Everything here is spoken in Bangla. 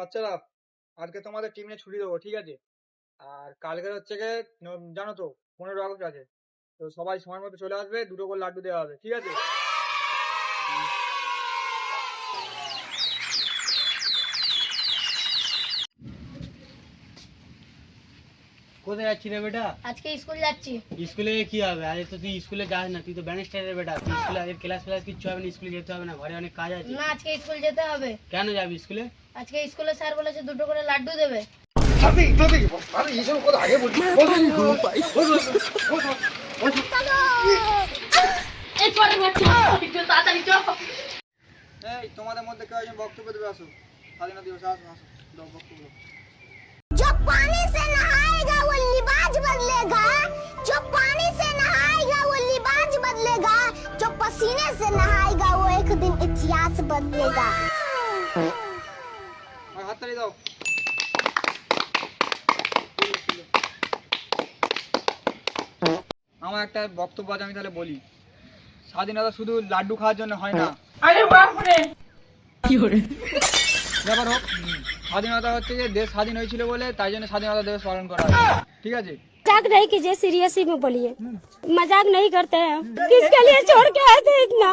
বাচ্চারা, আজকে তোমাদের টিম নিয়ে ছুটি দেবো, ঠিক আছে? আর কালকে হচ্ছে গিয়ে জানো তো 15 আগস্ট আছে। তো সবাই সময় মতো চলে আসবে, 2টো করে লাড্ডু দেওয়া হবে, ঠিক আছে? কোথায় যাচ্ছি রে বেটা? আজকে স্কুল যাচ্ছি। স্কুলে কি হবে? আজ তো তুই স্কুলে যাস না, তুই তো ব্যানিস্টারের বেটা। তুই স্কুলে আজ ক্লাস কিচ্ছু হবে না, স্কুলে যেতে হবে না, ঘরে অনেক কাজ আছে। না, আজকে স্কুল যেতে হবে। কেন যাবি স্কুলে? আজকে স্কুলে স্যার বলেছে 2টো করে লাড্ডু দেবে। এই তোমাদের মধ্যে কেউ একজন বক্তব্য দেবে, আসো। স্বাধীনতা দিবসে আসো, আসো, দাও বক্তব্য। जो पानी से नहाएगा वो लिबाज बदलेगा, जो पानी से नहाएगा वो लिबाज बदलेगा, जो पसीने से नहाएगा वो एक दिन इतिहास बदलेगा। আর হাততালি দাও। আমার একটা বক্তব্য আছে, আমি তাহলে বলি। স্বাধীনতা শুধু লাড্ডু খাওয়ার জন্য হয় না। ব্যাপার হোক, স্বাধীনতা হচ্ছে যে দেশ স্বাধীন হয়েছিল বলে, তাই জন্য স্বাধীনতা দিবস পালন করা হয়, ঠিক আছে? मजाक नहीं कीजिए, सीरियस ही में बोलिए। मजाक नहीं करते हैं, किसके लिए छोड़ के आए थे इतना।